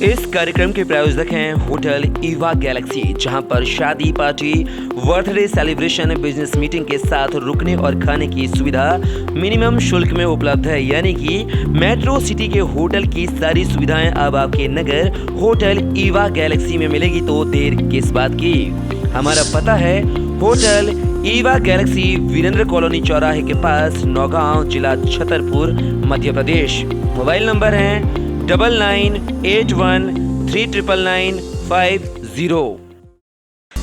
इस कार्यक्रम के प्रायोजक हैं होटल ईवा गैलेक्सी, जहां पर शादी party, birthday celebration, business meeting के साथ रुकने और खाने की सुविधा मिनिमम शुल्क में उपलब्ध है। यानी कि मेट्रो सिटी के होटल की सारी सुविधाएं अब आपके नगर होटल ईवा गैलेक्सी में मिलेगी, तो देर किस बात की। हमारा पता है hotel Eva Galaxy, Virendra colony चौराहे के पास, नौगांव, जिला छतरपुर, मध्य प्रदेश। मोबाइल नंबर है 9981399950।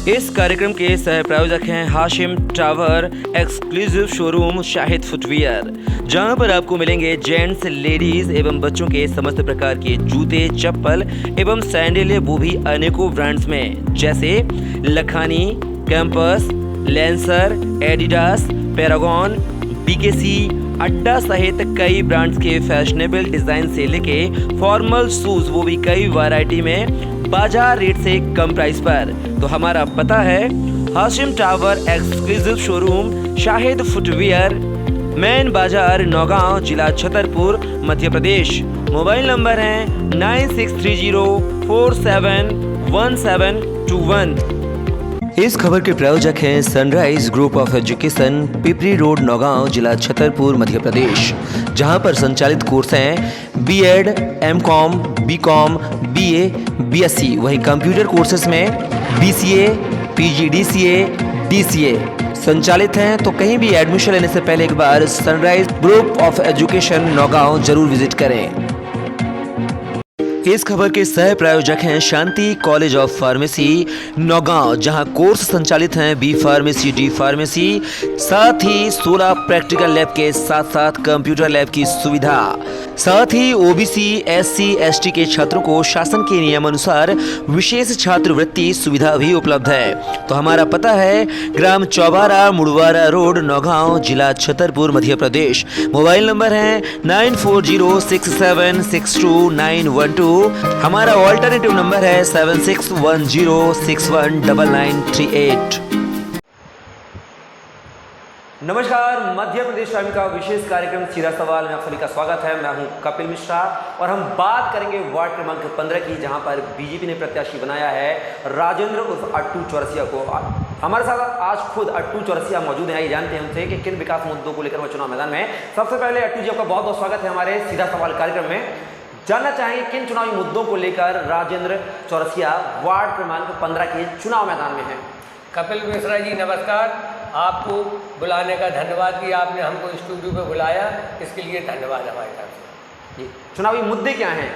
इस कार्यक्रम के सह प्रायोजक हैं Hashim tower exclusive showroom Shahid footwear, जहां पर आपको मिलेंगे जेंट्स, लेडीज एवं बच्चों के समस्त प्रकार के जूते, चप्पल एवं सैंडल, वो भी अनेकों ब्रांड्स में, जैसे Lakhani, campus, lancer, Adidas, Paragon, BKC, अड्डा सहित कई ब्रांड्स के फैशनेबल डिजाइन से लेके फॉर्मल शूज, वो भी कई वैरायटी में बाजार रेट से कम प्राइस पर। तो हमारा पता है Hashim tower exclusive showroom Shahid footwear, main बाजार, नौगांव, जिला छतरपुर, मध्य प्रदेश। मोबाइल नंबर है 9630471721। इस खबर के प्रायोजक हैं sunrise group of education, Pipri road, Naugaon, जिला छतरपुर, मध्य प्रदेश, जहां पर संचालित कोर्स हैं BEd, MCom, BCom, BA, BSc. वहीं कंप्यूटर कोर्सेज में बीसीए, पीजीडीसीए, डीसीए संचालित हैं। तो कहीं भी एडमिशन लेने से पहले एक बार Sunrise group of education Naugaon जरूर विजिट करें। इस खबर के सह प्रायोजक हैं Shanti college of pharmacy, Naugaon, जहां कोर्स संचालित हैं बी फार्मेसी, डी फार्मेसी, साथ ही 16 प्रैक्टिकल लैब के साथ साथ कंप्यूटर लैब की सुविधा। साथ ही ओबीसी, एससी, एसटी के छात्रों को शासन के नियमानुसार विशेष छात्रवृत्ति सुविधा भी उपलब्ध है। तो हमारा पता है ग्राम चौबारा, मुड़वारा रोड, नौगांव, जिला छतरपुर, मध्य प्रदेश। मोबाइल नंबर है 9406762912। हमारा ऑल्टरनेटिव नंबर है 7610619938। नमस्कार, मध्य प्रदेश टाइम का विशेष कार्यक्रम सीधा सवाल में आप सभी का स्वागत है। मैं हूं कपिल मिश्रा और हम बात करेंगे वार्ड क्रमांक 15 की, जहां पर बीजेपी ने प्रत्याशी बनाया है राजेंद्र उर्फ अट्टू चौरसिया को। हमारे साथ आज खुद अट्टू चौरसिया मौजूद हैं। ये जानते हैं उनसे कि किन विकास मुद्दों को लेकर वो चुनाव मैदान में। सबसे पहले अट्टू जी, आपका बहुत बहुत स्वागत है हमारे सीधा सवाल कार्यक्रम में। जानना चाहेंगे किन चुनावी मुद्दों को लेकर राजेंद्र चौरसिया वार्ड क्रमांक 15 के चुनाव मैदान में हैं। कपिल मिश्रा जी नमस्कार, आपको बुलाने का धन्यवाद कि आपने हमको स्टूडियो पे बुलाया, इसके लिए धन्यवाद हमारे तरफ से। चुनावी मुद्दे क्या हैं?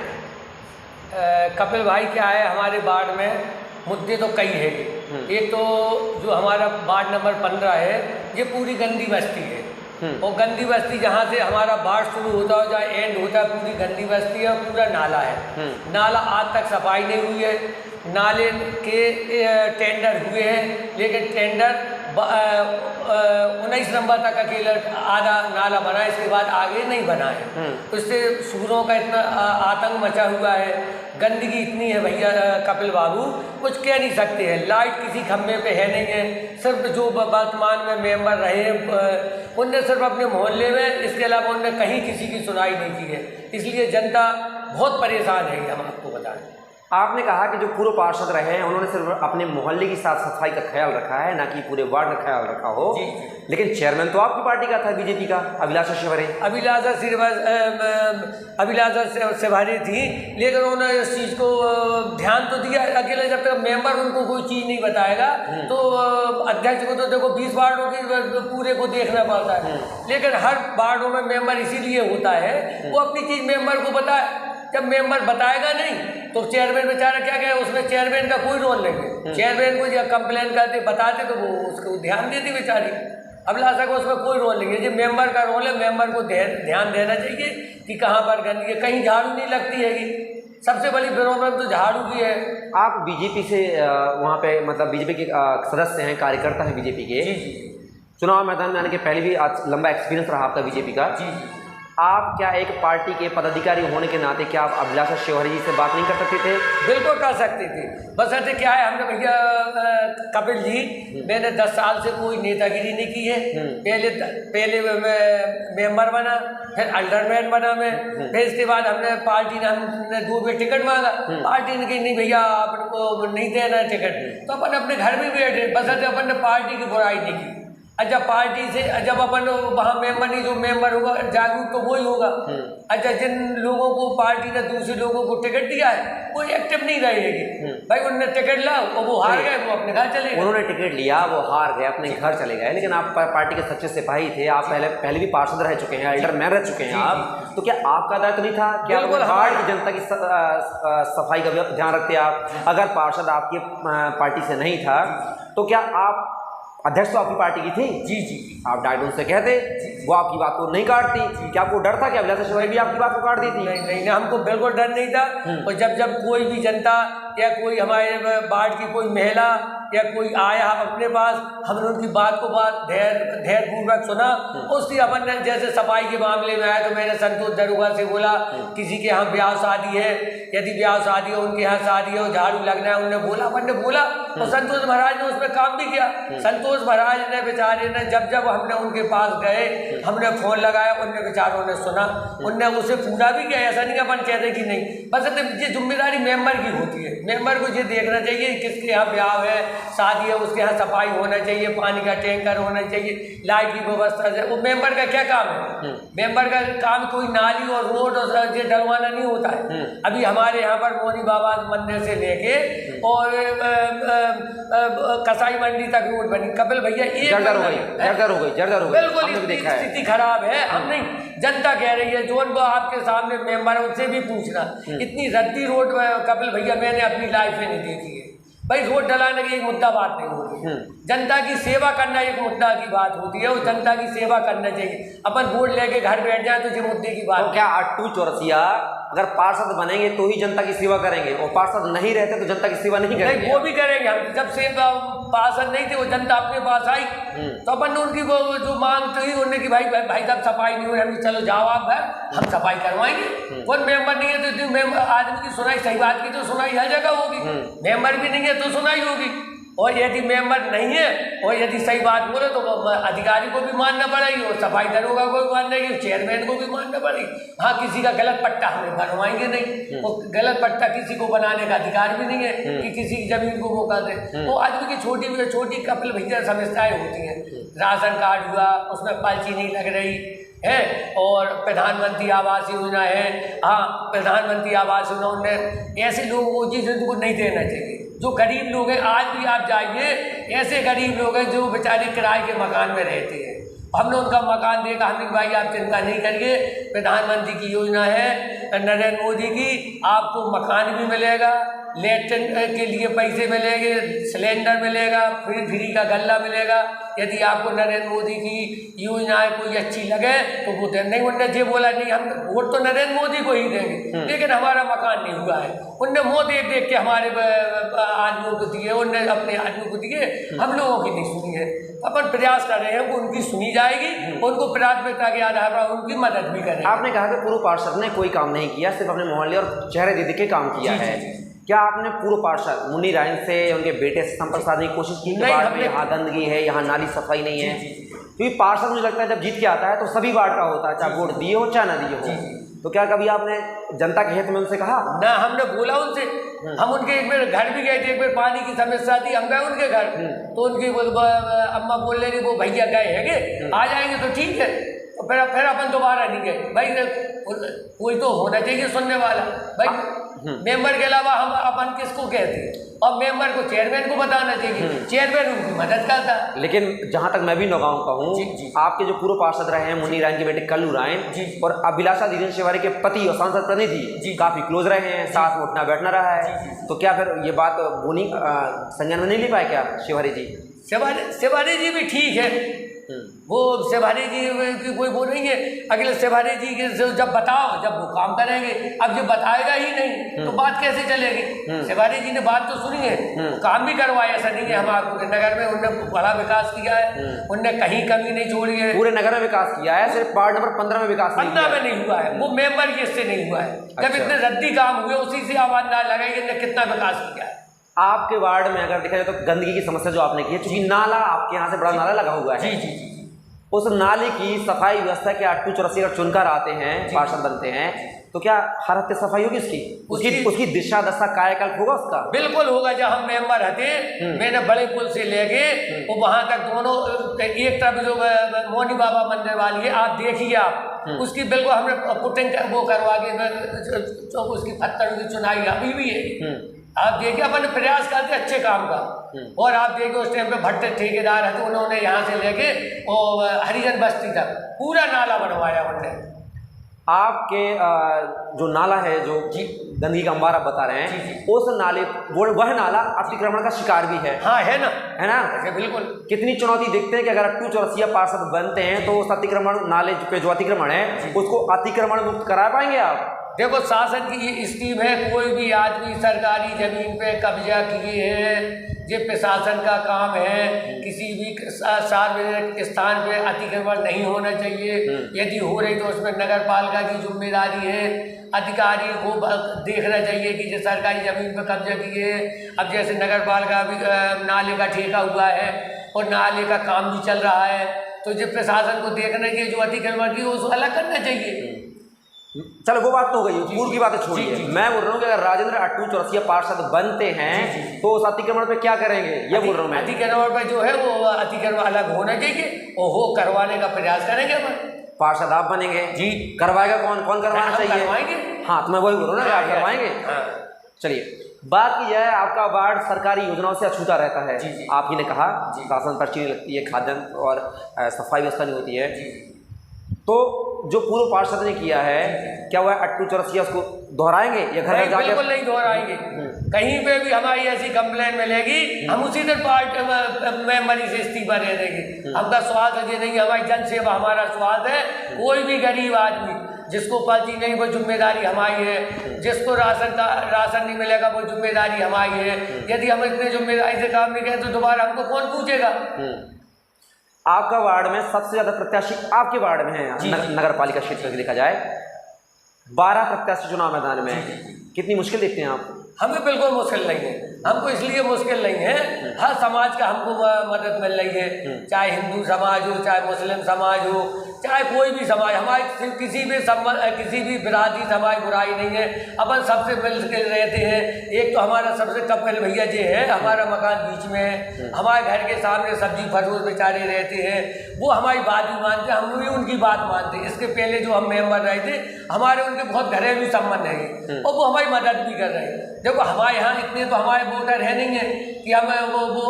कपिल भाई, क्या है हमारे वार्ड में मुद्दे तो कई है। एक तो जो हमारा वार्ड नंबर 15 है, ये पूरी गंदी बस्ती है। और गंदी बस्ती जहाँ से हमारा वार्ड शुरू होता है, जहाँ एंड होता है, पूरी गंदी बस्ती है, पूरा नाला है। नाला आज तक सफाई नहीं हुई है। नाले के टेंडर हुए हैं, लेकिन टेंडर 19 नंबर तक अकेला आधा नाला बना है, इसके बाद आगे नहीं बना है। उससे सूरों का इतना आतंक मचा हुआ है, गंदगी इतनी है भैया कपिल बाबू, कुछ कह नहीं सकते हैं। लाइट किसी खम्भे पे है नहीं है। सिर्फ जो वर्तमान में मेंबर रहे उनने सिर्फ अपने मोहल्ले में, इसके अलावा उनने कहीं किसी की सुनाई नहीं की है। इसलिए जनता बहुत परेशान है, हम आपको बताएं। आपने कहा कि जो पूर्व पार्षद रहे हैं उन्होंने सिर्फ अपने मोहल्ले की साफ सफाई का ख्याल रखा है, ना कि पूरे वार्ड का ख्याल रखा हो। जी। लेकिन चेयरमैन तो आपकी पार्टी का था, बीजेपी का, अभिलाषा शिवहरे। अभिलाषा शिवहरे थी, लेकिन उन्होंने इस चीज़ को ध्यान तो दिया। अकेले जब तक मेंबर उनको कोई चीज़ नहीं बताएगा तो अध्यक्ष को तो देखो 20 वार्डों की पूरे को देखना पड़ता है। लेकिन हर वार्डों में मेंबर इसीलिए होता है वो अपनी चीज़ मेंबर को बताए। जब मेंबर बताएगा नहीं तो चेयरमैन बेचारा क्या कहे, उसमें चेयरमैन का कोई रोल नहीं है। चेयरमैन को जब कंप्लेन करते बताते तो वो उसको ध्यान देती बेचारी। अभिलाषा को उसमें कोई रोल नहीं है। जो मेंबर का रोल है, मेंबर को ध्यान देना चाहिए कि कहाँ पर गंदगी है। कहीं झाड़ू नहीं लगती है। सबसे बड़ी प्रॉब्लम तो झाड़ू की है। आप बीजेपी से वहाँ पे मतलब बीजेपी के सदस्य हैं, कार्यकर्ता हैं बीजेपी के। जी। चुनाव मैदान में आने के पहले भी आज लंबा एक्सपीरियंस रहा आपका बीजेपी का। जी। आप क्या एक पार्टी के पदाधिकारी होने के नाते क्या आप अभिलाषा शिवहरी जी से बात नहीं कर सकते थे? बिल्कुल कर सकते थे, बस ऐसे क्या है, हमने भैया कपिल जी, मैंने 10 साल से कोई नेतागिरी नहीं की है। पहले मेंबर बना, फिर अल्डरमैन बना मैं, फिर इसके बाद हमने पार्टी ने हमने 2 में टिकट मांगा, पार्टी ने कही नहीं भैया आपको नहीं देना टिकट, तो अपन अपने घर में बैठे, बस ऐसे अपन ने पार्टी की बुराई नहीं की। अच्छा पार्टी से जब अपन वहाँ मेंबर नहीं, जो मेंबर होगा जागरूक तो वही होगा। अच्छा जिन लोगों को पार्टी ने दूसरे लोगों को टिकट दिया है वो एक्टिव नहीं रहेगी, भाई उन्होंने टिकट ला और वो हार गए, वो अपने घर चले गए। उन्होंने टिकट लिया, वो हार गए, अपने घर चले गए, लेकिन आप पार्टी के सच्चे सिपाही थे, आप पहले भी पार्षद रह चुके हैं, अल्डरमैन रह चुके हैं आप, तो क्या आपका दायित्व नहीं था कि आप वार्ड की जनता की सफाई का ध्यान रखते? आप अगर पार्षद आपकी पार्टी से नहीं था तो क्या आप अध्यक्ष तो आपकी पार्टी की थी? जी जी, आप डायरेक्ट उनसे कहते, वो आपकी बात को नहीं काटती। क्या आपको डर था कि अभिलाषा शिवहरी भी आपकी बात को काट देती? नहीं नहीं, हमको बिल्कुल डर नहीं था। और जब कोई भी जनता या कोई हमारे वार्ड की कोई महिला या कोई आया अपने पास, हमने उनकी बात को धैर्यपूर्वक सुना। उसकी अपन ने जैसे सफाई के मामले में आया तो मैंने संतोष दरोगा से बोला, किसी के यहाँ ब्याह शादी है, यदि ब्याह शादी है, उनके यहाँ शादी है, झाड़ू लगना है, उन्होंने बोला, अपन ने बोला, तो संतोष महाराज ने उसमें काम भी किया। संतोष महाराज ने बेचारे ने जब हमने उनके पास गए, हमने फोन लगाया, उनने बेचारों ने सुना, उनने उसे पूरा भी किया। ऐसा नहीं अपन कहते कि नहीं, बस ये जिम्मेदारी मेंबर की होती है। मेंबर को ये देखना चाहिए किसके यहाँ ब्याह है, शादी है, उसके यहाँ सफाई होना चाहिए, पानी का टैंकर होना चाहिए, लाइट की व्यवस्था है। वो मेंबर का क्या काम है? मेंबर का काम कोई नाली और रोड और ये डलवाना नहीं होता है। अभी हमारे यहाँ पर मोनी बाबा मंदिर से लेके और कसाई मंडी तक रोड बनी, कपिल भैया जर्जर हो गई। बिल्कुल स्थिति खराब है। हम नहीं, जनता कह रही है, जो आपके सामने मेंबर है उनसे भी पूछना, इतनी रद्दी रोड कपिल भैया मैंने अपनी लाइफ में नहीं देखी है। भाई रोड डलाने की एक मुद्दा बात नहीं होती, जनता की सेवा करना एक मुद्दा की बात होती है, और जनता की सेवा करना चाहिए। अपन वोट लेके घर बैठ जाए तो ये मुद्दे की बात। तो क्या अट्टू चौरसिया अगर पार्षद बनेंगे तो ही जनता की सेवा करेंगे, और पार्षद नहीं रहते तो जनता की सेवा नहीं करेंगे? नहीं, वो भी करेंगे। हम जब से पार्षद नहीं थे, वो जनता अपने पास आई तो अपन ने उनकी वो जो मांग थी, उन्होंने की भाई साहब सफाई नहीं हो रही, हम चलो जाओ आप घर, हम सफाई करवाएंगे। कौन मेंबर नहीं है तो मेंबर आदमी की सुनाई, सही बात की तो सुनाई हर जगह होगी, मेंबर भी नहीं है तो सुनाई होगी। और यदि मेंबर नहीं है और यदि सही बात बोले तो अधिकारी को भी मानना पड़ेगी, और सफाई दरोगा को भी मानना पड़ेगी, चेयरमैन को भी मानना पड़ेगी। हाँ, किसी का गलत पट्टा हमें बनवाएंगे नहीं, और गलत पट्टा किसी को बनाने का अधिकार भी नहीं है कि किसी की जमीन को मौका दे। तो आदमी की छोटी कपिल भैया समस्याएं होती हैं। राशन कार्ड हुआ, उसमें पर्ची नहीं लग रही है, और प्रधानमंत्री आवास योजना है। हाँ, प्रधानमंत्री आवास योजना उन्हें ऐसे लोगों को चीज़ उनको नहीं देना चाहिए। जो गरीब लोग हैं, आज भी आप जाइए, ऐसे गरीब लोग हैं जो बेचारे किराए के मकान में रहते हैं। हमने उनका मकान देखा, हमने भाई आप चिंता नहीं करिए, प्रधानमंत्री की योजना है नरेंद्र मोदी की, आपको मकान भी मिलेगा, लेटरिन के लिए पैसे मिलेंगे, सिलेंडर मिलेगा, फ्री का गल्ला मिलेगा। यदि आपको नरेंद्र मोदी की योजनाएं कोई अच्छी लगे तो वो नहीं, उनने ये बोला नहीं हम वोट तो नरेंद्र मोदी को ही देंगे, लेकिन हमारा मकान नहीं हुआ है। उनने मुँह देख के हमारे आदमियों को दिए, उनने अपने आदमियों को दिए, हम लोगों की नहीं सुनी है। अपन प्रयास कर रहे हैं कि उनकी सुनी जाएगी, उनको प्राथमिकता के आधार पर उनकी मदद भी करें। आपने कहा कि पूर्व पार्षद ने कोई काम नहीं किया, सिर्फ अपने मोहल्ले और चेहरे दीदी के काम किया है। क्या आपने पूर्व पार्षद मुन्नी रायन से, उनके बेटे से संपर्क साधने की कोशिश की? वार्ड में यहाँ गंदगी है, यहाँ नाली सफाई नहीं है, क्योंकि पार्षद मुझे लगता है जब जीत के आता है तो सभी वार्ड का होता है, चाहे वोट दिए हो चाहे ना दिए हो। तो क्या कभी आपने जनता के हित में उनसे कहा? ना, हमने बोला उनसे, हम उनके एक बार घर भी गए थे, एक बार पानी की समस्या थी, हम गए उनके घर, तो उनकी अम्मा बोल रही वो भैया गए है, आ जाएंगे तो ठीक है। तो फिर अपन दोबारा नहीं गए। भाई कोई तो होना चाहिए सुनने वाला, भाई मेंबर के अलावा हम अपन किसको कहते हैं, और मेंबर को चेयरमैन को बताना चाहिए, चेयरमैन उनकी मदद करता। लेकिन जहाँ तक मैं भी नौगांव का हूँ, आपके जो पूर्व पार्षद रहे हैं मुन्नी रायन के बेटे कल्लू रायन और अभिलाषा दीदी शिवहरी के पति और सांसद प्रतिनिधि काफी क्लोज रहे हैं, साथ में उठना बैठना रहा है, तो क्या फिर ये बात बोनी संज्ञान में नहीं ले पाए क्या शिवहरी जी? शिवहरी जी भी ठीक है, वो शिवहरी जी की कोई वो नहीं है। अगले शिवहरी जी के जब बताओ जब वो काम करेंगे, अब जब बताएगा ही नहीं तो बात कैसे चलेगी। शिवहरी जी ने बात तो सुनी है, काम भी करवाया, ऐसा नहीं है। हमारे नगर में उनने बड़ा विकास किया है, उनने कहीं कमी नहीं छोड़ी है। पूरे नगर में विकास किया है, सिर्फ वार्ड नंबर 15 में विकास 15 में नहीं हुआ है, वो मेंबर की इससे नहीं हुआ है। जब इतने रद्दी काम हुए उसी से आवाज ना लगाई कि कितना विकास किया है। आपके वार्ड में अगर देखा जाए तो गंदगी की समस्या जो आपने की है, चूंकि नाला आपके यहाँ से बड़ा नाला लगा हुआ है, जी, उस नाले की सफाई व्यवस्था के 8-84 अगर चुनकर आते हैं, पार्षद बनते हैं, तो क्या हर हफ्ते सफाई होगी उसकी दिशा दशा कायाकल्प होगा उसका? बिल्कुल होगा। जब हम मेंबर हथे, मैंने बड़े पुल से लेके वो वहां तक दोनों, एक तरफ जो मोनी बाबा मंदिर वाली है, आप देखिए आप उसकी बिल्कुल हमने पुटिंग वो करवा के उसकी पत्थर की चुनाई अभी भी है। आप देखिए अपन प्रयास करते अच्छे काम का। और आप देखिए उस टाइम पे भट्ट ठेकेदार है तो उन्होंने यहाँ से लेके और हरिजन बस्ती तक पूरा नाला बनवाया उन्होंने। आपके जो नाला है, जो गंदगी का अंबार आप बता रहे हैं, उस नाले वह नाला अतिक्रमण का शिकार भी है। हाँ, है ना? बिल्कुल। कितनी चुनौती देखते हैं कि अगर 8-84 पार्षद बनते हैं तो उस अतिक्रमण नाले पे जो अतिक्रमण है उसको अतिक्रमण मुक्त करा पाएंगे आप? देखो, शासन की ये स्कीम है, कोई भी आदमी सरकारी जमीन पे कब्जा किए हैं, ये प्रशासन का काम है। किसी भी सार्वजनिक स्थान पे अतिक्रमण नहीं होना चाहिए। यदि हो रही तो उसमें नगर पालिका की जिम्मेदारी है। अधिकारी को देखना चाहिए कि जो सरकारी जमीन पे कब्जा किए। अब जैसे नगर पालिका भी नाले का ठेका हुआ है और नाले का काम भी चल रहा है, तो जो प्रशासन को देखना चाहिए जो अतिक्रमण की उसको अलग करना चाहिए। चलो वो बात तो हो गई, पूर्व की बातें छोड़िए। मैं बोल रहा हूँ कि अगर राजेंद्र 8-84 पार्षद बनते हैं तो उस अतिक्रमण पे क्या करेंगे, ये बोल रहा हूँ मैं। अतिक्रमण पे जो है वो अतिक्रमण अलग होना चाहिए और वो करवाने का प्रयास करेंगे अपन। पार्षद आप बनेंगे जी, करवाएगा कौन करवाना चाहिए? करवाएंगे। हाँ, तो मैं वही बोल रहा हूँ ना, आप करवाएंगे। चलिए, बात की जाए, आपका वार्ड सरकारी योजनाओं से अछूता रहता है। आप ही ने कहा शासन पर्ची लगती है, खाद्यान्न और सफाई व्यवस्था नहीं होती है। तो जो पूर्व पार्षद ने किया है, क्या वह 8-84 उसको दोहराएंगे या घर जाके? बिल्कुल नहीं दोहराएंगे। कहीं पे भी हमारी ऐसी कंप्लेंट मिलेगी हम उसी दिन पार्टी मेंबरी से इस्तीफा दे देंगे। हमका स्वार्थ है नहीं, हमारी जन सेवा हमारा स्वार्थ है। कोई भी गरीब आदमी जिसको पर्ची नहीं वो जिम्मेदारी हमारी है, जिसको राशन नहीं मिलेगा वो जिम्मेदारी हमारी है। यदि हम इतने जिम्मेदारी से काम नहीं करें तो दोबारा हमको कौन पूछेगा। आपका वार्ड में सबसे ज्यादा प्रत्याशी आपके वार्ड में है, नगर पालिका क्षेत्र में देखा जाए 12 प्रत्याशी चुनाव मैदान में है। कितनी मुश्किल देखते हैं आप? हमें बिल्कुल मुश्किल नहीं है। हमको इसलिए मुश्किल नहीं है, हर समाज का हमको मदद मिल रही है, चाहे हिंदू समाज हो, चाहे मुस्लिम समाज हो, चाहे कोई भी समाज। हमारे किसी भी बिरादरी समाज बुराई नहीं है, अपन सबसे मिल के रहते हैं। एक तो हमारा सबसे कपिल भैया जी है, हमारा मकान बीच में है, हमारे घर के सामने सब्जी फरोश बेचारे रहते हैं, वो हमारी बात भी मानते हैं, हम भी उनकी बात मानते हैं। इसके पहले जो हम मेंबर रहे थे, हमारे उनके बहुत घरेलू संबंध है और वो हमारी मदद भी कर रहे हैं। देखो, हमारे यहाँ इतने तो हमारे वोटर है नहीं है कि हम वो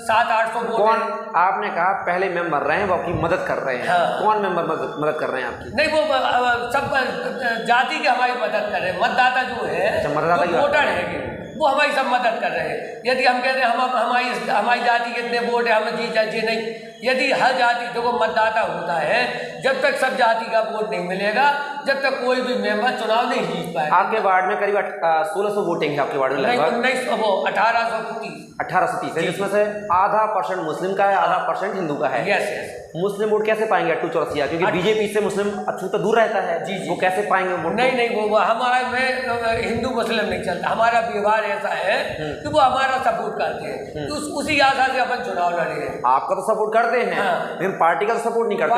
700-800 वोटर। आपने कहा पहले मेंबर रहे हैं, वो आपकी मदद कर रहे हैं। कौन मेंबर मदद कर रहे हैं आपकी? नहीं, वो सब जाति के हमारी मदद कर रहे हैं। मतदाता जो है, वोटर है, वो हमारी सब मदद कर रहे हैं। यदि हम कहते हैं हमारी जाति के इतने वोट है, हमें जी चाहिए नहीं। यदि हर जाति देखो मतदाता होता है, जब तक सब जाति का वोट नहीं मिलेगा, जब तक कोई भी मेंबर चुनाव नहीं जीत पाएगा। आपके वार्ड में करीब 1600 वोटिंग है आपके वार्ड में? नहीं, 1830 है, जिसमें से आधा % मुस्लिम का है, आधा % हिंदू का है। यस। मुस्लिम वोट कैसे पाएंगे 8-84? क्योंकि बीजेपी से मुस्लिम अछूता दूर रहता है। वो कैसे पाएंगे वोट? नहीं, वो हमारे में हिंदू मुस्लिम नहीं चलता। हमारा व्यवहार ऐसा है कि वो हमारा सपोर्ट करते हैं, तो उसी आशा से अपन चुनाव लड़े हैं। आपका तो सपोर्ट करते हैं, लेकिन पार्टी का तो सपोर्ट नहीं करते।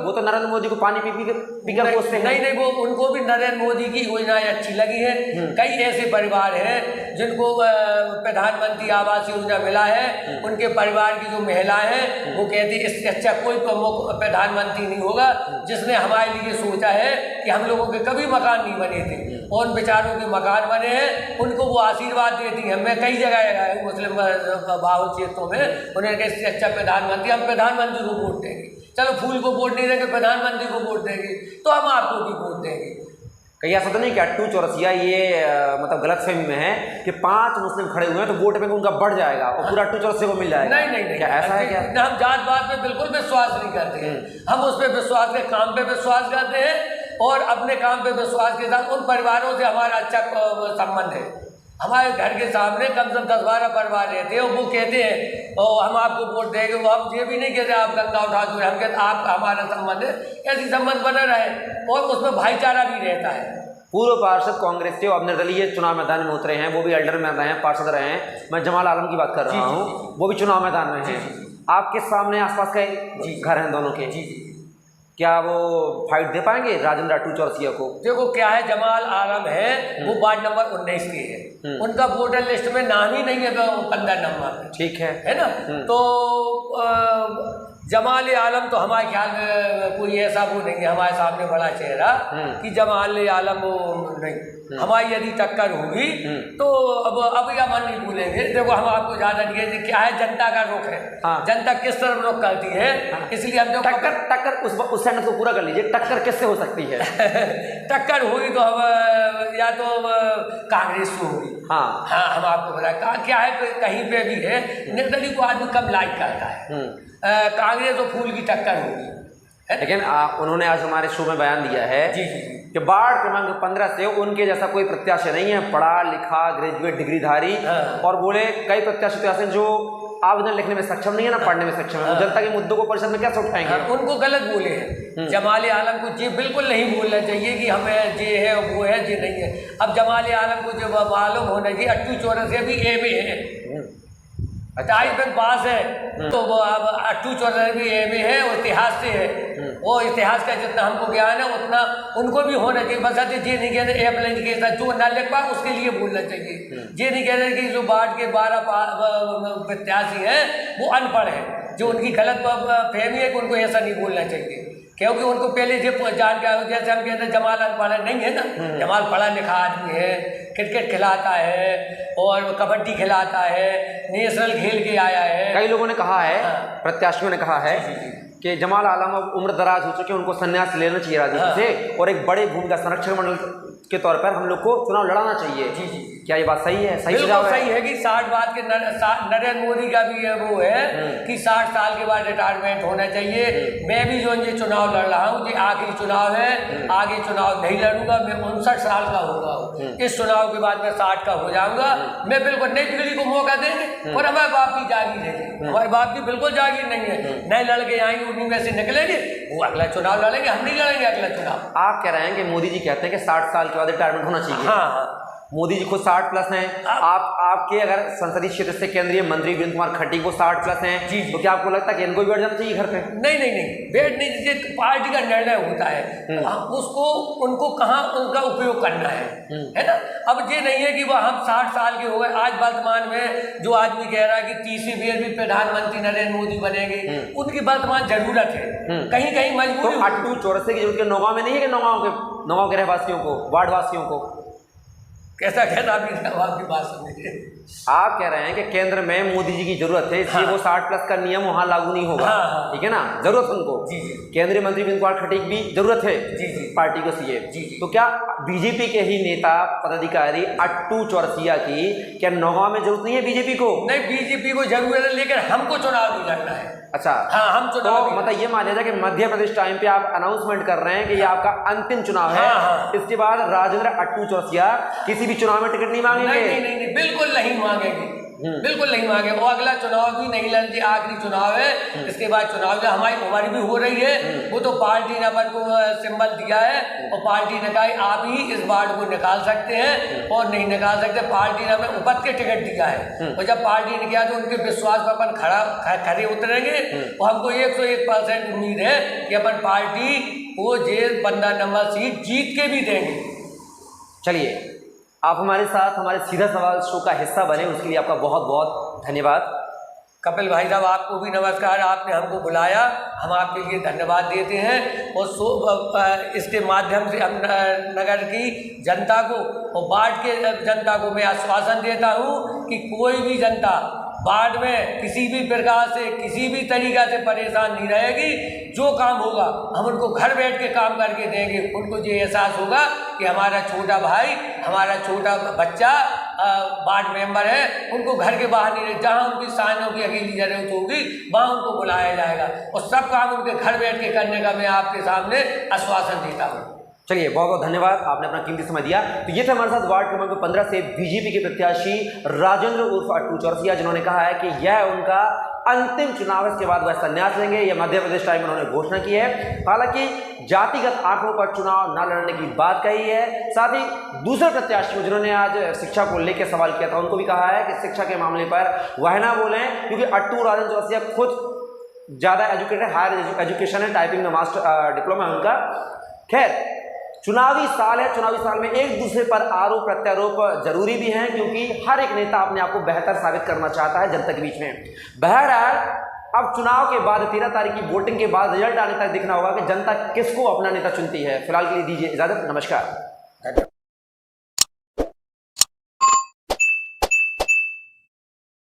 वो तो नरेंद्र मोदी को पानी पी कर पोसते हैं। नहीं, वो उनको भी नरेंद्र मोदी की योजनाएं अच्छी लगी है। कई ऐसे परिवार हैं जिनको प्रधानमंत्री आवास योजना मिला है, उनके परिवार की जो महिलाएं हैं वो कहती है इससे अच्छा कोई प्रधानमंत्री नहीं होगा जिसने हमारे लिए सोचा है कि हम लोगों के कभी मकान नहीं बने थे और उन बेचारों के मकान बने हैं। उनको वो आशीर्वाद देती हैं। मैं कई जगह गया हूँ मुस्लिम बाहुल क्षेत्रों में, उन्हें इससे अच्छा प्रधानमंत्री, हम प्रधानमंत्री को वोट देंगे। चलो, फूल को वोट नहीं देंगे, प्रधानमंत्री को वोट देंगे, तो हम आपको भी वोट देंगे। कहीं ऐसा तो नहीं कि अट्टू चौरसिया ये मतलब गलतफहमी में है कि 5 मुस्लिम खड़े हुए हैं तो वोट बैंक उनका बढ़ जाएगा और पूरा अट्टू चौरसिया को मिल जाएगा? नहीं, क्या ऐसा है क्या? हम जात पात पे बिल्कुल विश्वास नहीं करते हैं। हम उस पर विश्वास के काम पे विश्वास करते हैं और अपने काम पे विश्वास के साथ उन परिवारों से हमारा अच्छा संबंध है। हमारे घर के सामने कम से कम 10-12 परिवार रहते हैं और वो कहते हैं और हम आपको वोट देंगे, वो हम ये भी नहीं कहते आप गंगा उठा दो, हम कहते आप हमारा संबंध है, ऐसी संबंध बना रहे और उसमें भाईचारा भी रहता है। पूर्व पार्षद कांग्रेस के अब निर्दलीय चुनाव मैदान में उतरे हैं, वो भी एल्डर में रहे हैं, पार्षद रहे हैं। मैं जमाल आलम की बात कर रहा हूँ, वो भी चुनाव मैदान में हैं। आपके सामने आसपास के घर हैं दोनों के, क्या वो फाइट दे पाएंगे राजेंद्र अट्टू चौरसिया को? देखो क्या है, जमाल आलम है वो वार्ड नंबर 19 के है, उनका वोटर लिस्ट में नाम ही नहीं है 15 नंबर, ठीक है ना? तो जमाल आलम तो हमारे ख्याल में कोई ऐसा वो नहीं है हमारे सामने बड़ा चेहरा कि जमाल आलम वो नहीं। हमारी यदि टक्कर होगी तो अब हम नहीं भूलेंगे। देखो हम आपको ज़्यादा नहीं, क्या है जनता का रुख है, जनता किस तरफ रुख करती है, इसलिए हम जो टक्कर उस सेंटेंस को पूरा कर लीजिए, टक्कर किससे हो सकती है? टक्कर हुई तो हम या तो कांग्रेस से होगी। हाँ, हम आपको बताया क्या है, कहीं पे भी है निर्दलीय को आदमी कम लाइक करता है, कांग्रेस और फूल की टक्कर होगी। लेकिन उन्होंने आज हमारे शो में बयान दिया है कि वार्ड क्रमांक 15 से उनके जैसा कोई प्रत्याशी नहीं है, पढ़ा लिखा ग्रेजुएट डिग्रीधारी, और बोले कई प्रत्याशी तो ऐसे जो आवेदन लिखने में सक्षम नहीं है ना पढ़ने में सक्षम है, वो जनता के मुद्दों को परिषद में कैसे उठाएंगे? उनको गलत बोले हैं। जमाल आलम को जी बिल्कुल नहीं बोलना चाहिए कि हमें ये है वो है ये नहीं है। अब जमाल आलम को जो मालूम होना चाहिए अट्टू चौरसिया भी एमए है, 28 में पास है, तो वो अब अट्टू चौरसिया भी एमए है और इतिहास से है, वो इतिहास का जितना हमको ज्ञान है उतना उनको भी होना चाहिए। बस ये नहीं कहते एप्लाइन के साथ जो ना लिख पाए उसके लिए बोलना चाहिए। ये नहीं कहते कि जो वार्ड के 12 प्रत्याशी हैं वो अनपढ़ है, जो उनकी गलत फहमी है कि उनको ऐसा नहीं बोलना चाहिए, क्योंकि उनको पहले जो जान के जैसे हम कहते हैं जमाल अनपढ़ नहीं है ना, जमाल पढ़ा लिखा आदमी है, क्रिकेट खिलाता है और कबड्डी खिलाता है, नेशनल खेल के आया है। कई लोगों ने कहा है, प्रत्याशियों ने कहा है कि जमाल आलम अब उम्र दराज हो चुके हैं, उनको संन्यास लेना चाहिए राजनीति से और एक बड़े भूमिका संरक्षण मंडल के तौर पर हम लोग को चुनाव लड़ाना चाहिए। क्या ये बात सही है? बिल्कुल सही है कि 60 बाद के नरेंद्र मोदी का भी वो है कि 60 साल के बाद रिटायरमेंट होना चाहिए। मैं भी जो ये चुनाव लड़ रहा हूँ, ये आखिरी चुनाव है, आगे चुनाव नहीं लड़ूंगा। मैं 59 साल का होगा, इस चुनाव के बाद मैं 60 का हो जाऊंगा। मैं बिल्कुल नई पीढ़ी को मौका देंगे और हमारे बाप की जागीर है, हमारे बाप की बिल्कुल जागीर नहीं है, नए लड़के आएंगे उन्हीं में से निकलेंगे, वो अगला चुनाव लड़ेंगे, हम नहीं लड़ेंगे अगला चुनाव। आप कह रहे हैं कि मोदी जी कहते हैं कि 60 साल के बाद रिटायरमेंट होना चाहिए। हाँ, मोदी जी खुद 60 प्लस हैं। आपके अगर संसदीय क्षेत्र से केंद्रीय मंत्री वीरेंद्र कुमार खट्टी को 60 प्लस हैं, तो क्या आपको लगता है कि इनको भी बैठ जाना चाहिए घर पे? नहीं, बैठ नहीं दीजिए, पार्टी का निर्णय होता है, उसको उनको कहाँ उनका उपयोग करना है ना। अब ये नहीं है कि वह हम 60 साल के हो गए, आज वर्तमान में जो आदमी कह रहा है कि तीसरी बार भी प्रधानमंत्री नरेंद्र मोदी बनेंगे, उनकी वर्तमान जरूरत है, कहीं कहीं मजबूरी। तो अट्टू चौरसिया की जरूरत नौगांव में नहीं है कि नौगांव के रहवासियों को, वार्ड वासियों को? कैसा कहना आपकी बात समझिए। आप कह रहे हैं कि केंद्र में मोदी जी की जरूरत है, इसलिए वो 60 प्लस का नियम वहां लागू नहीं होगा। ठीक है ना, जरूरत उनको। केंद्रीय मंत्री वीरेंद्र कुमार खट्टी की भी जरूरत है पार्टी को सीएम। तो क्या बीजेपी के ही नेता पदाधिकारी अट्टू चौरसिया की क्या नौगांव में जरूरत नहीं है बीजेपी को? नहीं, बीजेपी को जरूरत है, लेकिन हमको चुनाव नहीं लड़ना है। अच्छा, हाँ, हम चुनाव तो मतलब ये मान लिया जाए कि मध्य प्रदेश टाइम पे आप अनाउंसमेंट कर रहे हैं कि ये आपका अंतिम चुनाव है। इसके बाद राजेंद्र अट्टू चौरसिया किसी भी चुनाव में टिकट नहीं मांगेंगे? नहीं, बिल्कुल नहीं मांगेंगे, बिल्कुल नहीं मांगे। वो अगला चुनाव भी नहीं लड़ेंगे, आखिरी चुनाव है, इसके बाद चुनाव जो हमारी उम्र भी हो रही है, वो तो पार्टी ने अपन को सिंबल दिया है और पार्टी ने कहा आप ही इस वार्ड को निकाल सकते हैं और नहीं निकाल सकते। पार्टी ने हमें उपद के टिकट दिया है और जब पार्टी ने किया तो उनके विश्वास पर अपन खड़े उतरेंगे और हमको 101% उम्मीद है कि अपन पार्टी वो 15 नंबर सीट जीत के भी देंगे। चलिए, आप हमारे साथ हमारे सीधा सवाल शो का हिस्सा बने, उसके लिए आपका बहुत बहुत धन्यवाद। कपिल भाई साहब, आपको भी नमस्कार, आपने हमको बुलाया, हम आपके लिए धन्यवाद देते हैं। और इसके माध्यम से हम नगर की जनता को और वार्ड के जनता को मैं आश्वासन देता हूं कि कोई भी जनता वार्ड में किसी भी प्रकार से किसी भी तरीका से परेशान नहीं रहेगी। जो काम होगा हम उनको घर बैठ के काम करके देंगे। उनको ये एहसास होगा कि हमारा छोटा भाई, हमारा छोटा बच्चा वार्ड मेंबर है, उनको घर के बाहर नहीं रहे, जहाँ उनकी साइनों की अकेली जरूरत होगी वहाँ उनको बुलाया जाएगा और सब काम उनके घर बैठ के करने का मैं आपके सामने आश्वासन देता हूँ। चलिए, बहुत बहुत धन्यवाद, आपने अपना कीमती समय दिया। तो ये थे हमारे साथ वार्ड क्रमांक 15 से बीजेपी के प्रत्याशी राजेंद्र उर्फ अट्टू चौरसिया, जिन्होंने कहा है कि यह उनका अंतिम चुनाव है, इसके बाद वह संन्यास लेंगे। यह मध्य प्रदेश टाइम में उन्होंने घोषणा की है। हालांकि जातिगत आंकड़ों पर चुनाव न लड़ने की बात कही है। साथ ही दूसरे प्रत्याशी जिन्होंने आज शिक्षा को लेकर सवाल किया था, उनको भी कहा है कि शिक्षा के मामले पर वह ना बोलें, क्योंकि अट्टू राजेंद्र चौरसिया खुद ज़्यादा एजुकेटेड, हायर एजुकेशन है, टाइपिंग में मास्टर डिप्लोमा है उनका। खैर, चुनावी साल है, चुनावी साल में एक दूसरे पर आरोप प्रत्यारोप जरूरी भी हैं, क्योंकि हर एक नेता अपने आप को बेहतर साबित करना चाहता है जनता के बीच में। बहरहाल अब चुनाव के बाद 13 तारीख की वोटिंग के बाद रिजल्ट आने तक देखना होगा कि जनता किसको अपना नेता चुनती है। फिलहाल के लिए दीजिए इजाजत, नमस्कार।